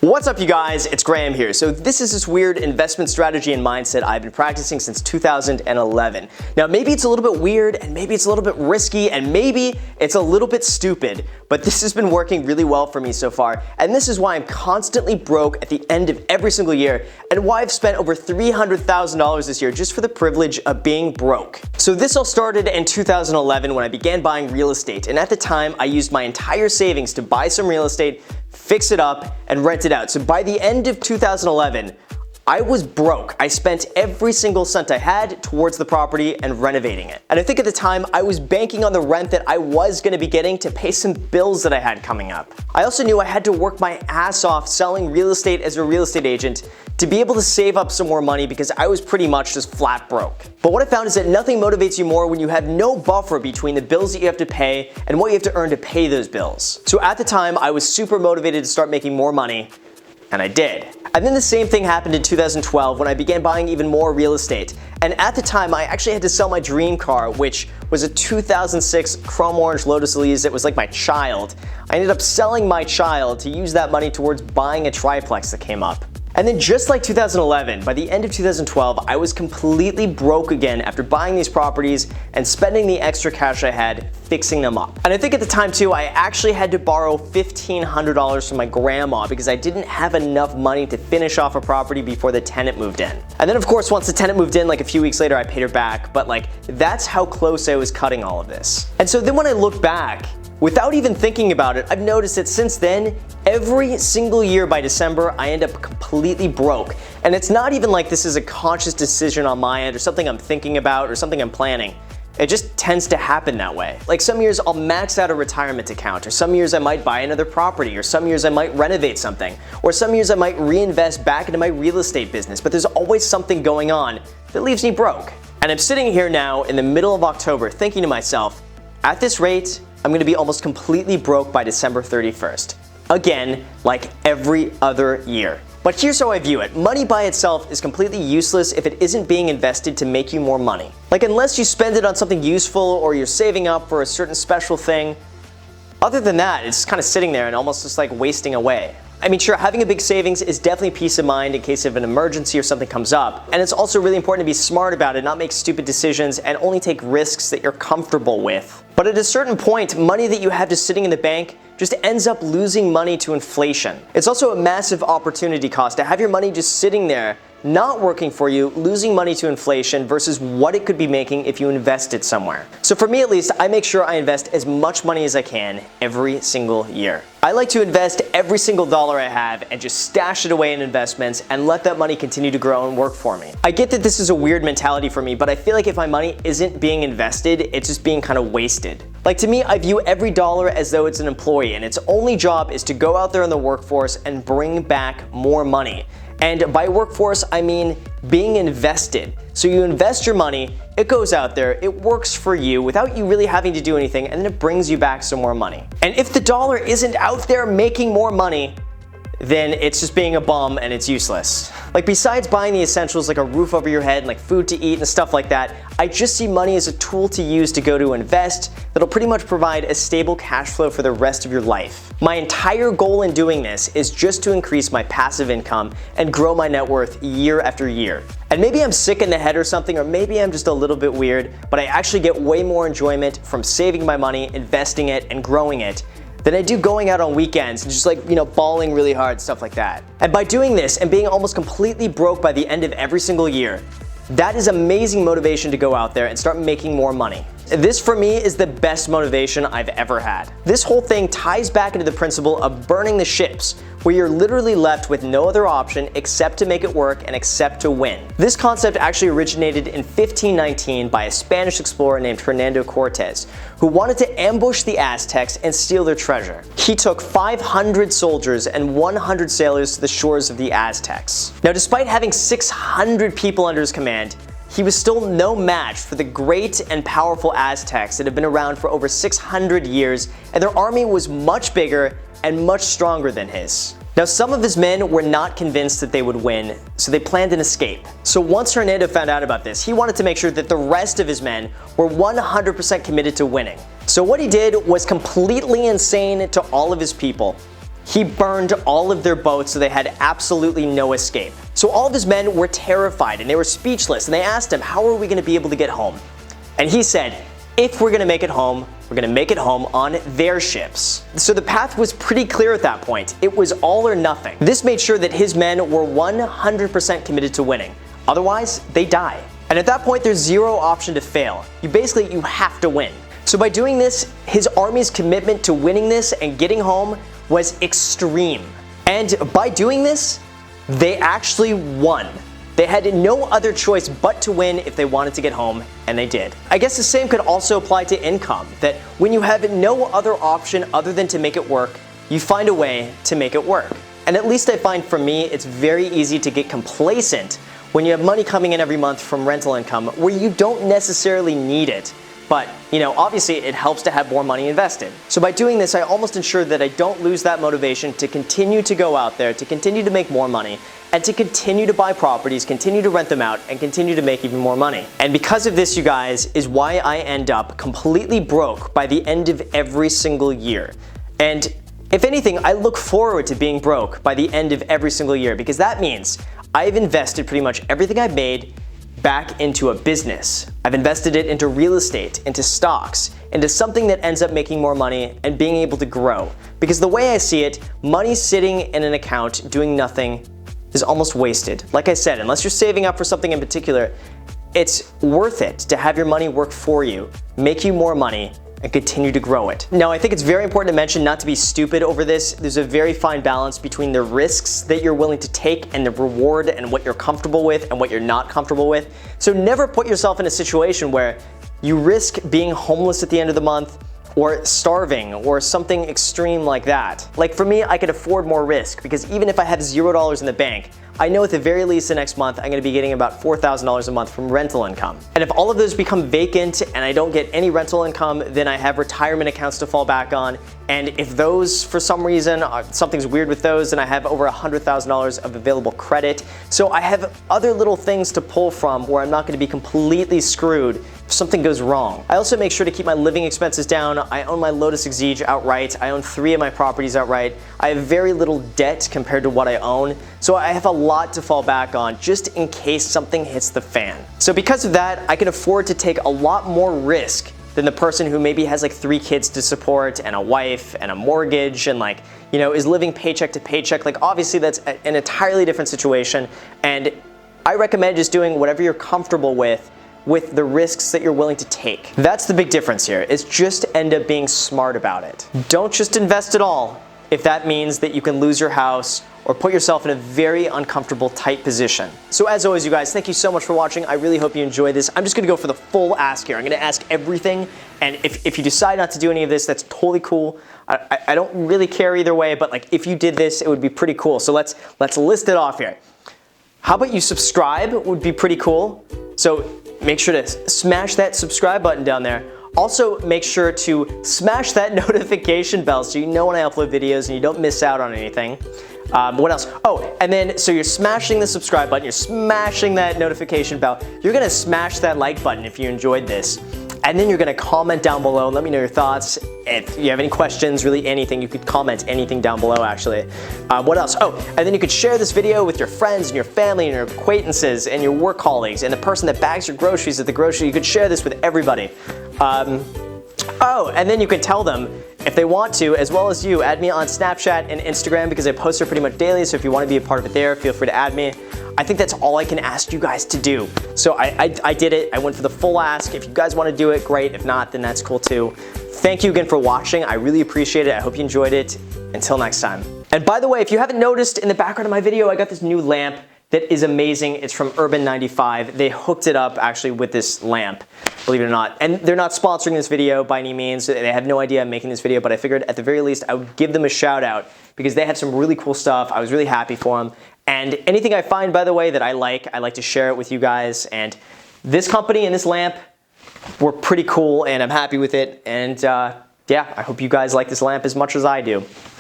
What's up, you guys? It's Graham here. So this is this weird investment strategy and mindset I've been practicing since 2011. Now, maybe it's a little bit weird, and maybe it's a little bit risky, and maybe it's a little bit stupid, but this has been working really well for me so far, and this is why I'm constantly broke at the end of every single year, and why I've spent over $300,000 this year just for the privilege of being broke. So this all started in 2011 when I began buying real estate, and at the time, I used my entire savings to buy some real estate, fix it up, and rent it out. So by the end of 2011, I was broke. I spent every single cent I had towards the property and renovating it. And I think at the time, I was banking on the rent that I was gonna be getting to pay some bills that I had coming up. I also knew I had to work my ass off selling real estate as a real estate agent to be able to save up some more money because I was pretty much just flat broke. But what I found is that nothing motivates you more when you have no buffer between the bills that you have to pay and what you have to earn to pay those bills. So at the time, I was super motivated to start making more money, and I did. And then the same thing happened in 2012 when I began buying even more real estate. And at the time, I actually had to sell my dream car, which was a 2006 chrome orange Lotus Elise that was like my child. I ended up selling my child to use that money towards buying a triplex that came up. And then just like 2011, by the end of 2012, I was completely broke again after buying these properties and spending the extra cash I had fixing them up. And I think at the time too, I actually had to borrow $1,500 from my grandma because I didn't have enough money to finish off a property before the tenant moved in. And then of course, once the tenant moved in, like a few weeks later, I paid her back, but like that's how close I was cutting all of this. And so then when I look back, without even thinking about it, I've noticed that since then, every single year by December, I end up completely broke. And it's not even like this is a conscious decision on my end or something I'm thinking about or something I'm planning. It just tends to happen that way. Like some years I'll max out a retirement account, or some years I might buy another property, or some years I might renovate something, or some years I might reinvest back into my real estate business, but there's always something going on that leaves me broke. And I'm sitting here now in the middle of October thinking to myself, at this rate, I'm gonna be almost completely broke by December 31st. Again, like every other year. But here's how I view it. Money by itself is completely useless if it isn't being invested to make you more money. Like unless you spend it on something useful or you're saving up for a certain special thing, other than that, it's kind of sitting there and almost just like wasting away. I mean, sure, having a big savings is definitely peace of mind in case of an emergency or something comes up. And it's also really important to be smart about it, not make stupid decisions, and only take risks that you're comfortable with. But at a certain point, money that you have just sitting in the bank just ends up losing money to inflation. It's also a massive opportunity cost to have your money just sitting there, not working for you, losing money to inflation versus what it could be making if you invest it somewhere. So for me at least, I make sure I invest as much money as I can every single year. I like to invest every single dollar I have and just stash it away in investments and let that money continue to grow and work for me. I get that this is a weird mentality for me, but I feel like if my money isn't being invested, it's just being kind of wasted. Like to me, I view every dollar as though it's an employee and its only job is to go out there in the workforce and bring back more money. And by workforce, I mean being invested. So you invest your money, it goes out there, it works for you without you really having to do anything, and then it brings you back some more money. And if the dollar isn't out there making more money, then it's just being a bum and it's useless. Like besides buying the essentials like a roof over your head and like food to eat and stuff like that, I just see money as a tool to use to go to invest that'll pretty much provide a stable cash flow for the rest of your life. My entire goal in doing this is just to increase my passive income and grow my net worth year after year. And maybe I'm sick in the head or something, or maybe I'm just a little bit weird, but I actually get way more enjoyment from saving my money, investing it, and growing it than I do going out on weekends and just like, balling really hard, stuff like that. And by doing this and being almost completely broke by the end of every single year, that is amazing motivation to go out there and start making more money. This for me is the best motivation I've ever had. This whole thing ties back into the principle of burning the ships, where you're literally left with no other option except to make it work and except to win. This concept actually originated in 1519 by a Spanish explorer named Hernando Cortez, who wanted to ambush the Aztecs and steal their treasure. He took 500 soldiers and 100 sailors to the shores of the Aztecs. Now, despite having 600 people under his command, he was still no match for the great and powerful Aztecs that had been around for over 600 years, and their army was much bigger and much stronger than his. Now, some of his men were not convinced that they would win, so they planned an escape. So once Hernando found out about this, he wanted to make sure that the rest of his men were 100% committed to winning. So what he did was completely insane to all of his people. He burned all of their boats, so they had absolutely no escape. So all of his men were terrified and they were speechless, and they asked him, how are we going to be able to get home? And he said, if we're going to make it home, we're going to make it home on their ships. So the path was pretty clear at that point. It was all or nothing. This made sure that his men were 100% committed to winning. Otherwise, they die. And at that point, there's zero option to fail. You have to win. So by doing this, his army's commitment to winning this and getting home was extreme. And by doing this, they actually won. They had no other choice but to win if they wanted to get home, and they did. I guess the same could also apply to income, that when you have no other option other than to make it work, you find a way to make it work. And at least I find for me, it's very easy to get complacent when you have money coming in every month from rental income where you don't necessarily need it. But, obviously it helps to have more money invested. So by doing this, I almost ensure that I don't lose that motivation to continue to go out there, to continue to make more money, and to continue to buy properties, continue to rent them out, and continue to make even more money. And because of this, you guys, is why I end up completely broke by the end of every single year. And if anything, I look forward to being broke by the end of every single year, because that means I've invested pretty much everything I've made back into a business. I've invested it into real estate, into stocks, into something that ends up making more money and being able to grow. Because the way I see it, money sitting in an account doing nothing is almost wasted. Like I said, unless you're saving up for something in particular, it's worth it to have your money work for you, make you more money, and continue to grow it. Now, I think it's very important to mention not to be stupid over this. There's a very fine balance between the risks that you're willing to take and the reward and what you're comfortable with and what you're not comfortable with. So never put yourself in a situation where you risk being homeless at the end of the month or starving or something extreme like that. Like for me, I could afford more risk because even if I have $0 in the bank, I know at the very least the next month I'm going to be getting about $4,000 a month from rental income. And if all of those become vacant and I don't get any rental income, then I have retirement accounts to fall back on. And if those, for some reason, something's weird with those, then I have over $100,000 of available credit. So I have other little things to pull from where I'm not going to be completely screwed if something goes wrong. I also make sure to keep my living expenses down. I own my Lotus Exige outright. I own 3 of my properties outright. I have very little debt compared to what I own. So I have a lot to fall back on just in case something hits the fan. So because of that, I can afford to take a lot more risk than the person who maybe has like 3 kids to support and a wife and a mortgage and is living paycheck to paycheck. Like obviously that's an entirely different situation. And I recommend just doing whatever you're comfortable with the risks that you're willing to take. That's the big difference here, is just end up being smart about it. Don't just invest it all if that means that you can lose your house or put yourself in a very uncomfortable, tight position. So as always, you guys, thank you so much for watching. I really hope you enjoyed this. I'm just gonna go for the full ask here. I'm gonna ask everything, and if you decide not to do any of this, that's totally cool. I don't really care either way, but like if you did this, it would be pretty cool. So let's list it off here. How about you subscribe? Would be pretty cool. So make sure to smash that subscribe button down there. Also, make sure to smash that notification bell so you know when I upload videos and you don't miss out on anything. What else? Oh, and then so you're smashing the subscribe button, you're smashing that notification bell, you're gonna smash that like button if you enjoyed this. And then you're gonna comment down below and let me know your thoughts. If you have any questions, really anything, you could comment anything down below actually. What else? Oh, and then you could share this video with your friends and your family and your acquaintances and your work colleagues and the person that bags your groceries at the grocery. You could share this with everybody. Oh, and then you can tell them if they want to, as well as you, add me on Snapchat and Instagram because I post there pretty much daily, so if you want to be a part of it there, feel free to add me. I think that's all I can ask you guys to do. So I did it. I went for the full ask. If you guys want to do it, great. If not, then that's cool too. Thank you again for watching. I really appreciate it. I hope you enjoyed it. Until next time. And by the way, if you haven't noticed in the background of my video, I got this new lamp that is amazing. It's from Urban 95. They hooked it up actually with this lamp, believe it or not. And they're not sponsoring this video by any means. They have no idea I'm making this video, but I figured at the very least I would give them a shout out because they have some really cool stuff. I was really happy for them. And anything I find, by the way, that I like to share it with you guys. And this company and this lamp were pretty cool and I'm happy with it. And yeah, I hope you guys like this lamp as much as I do.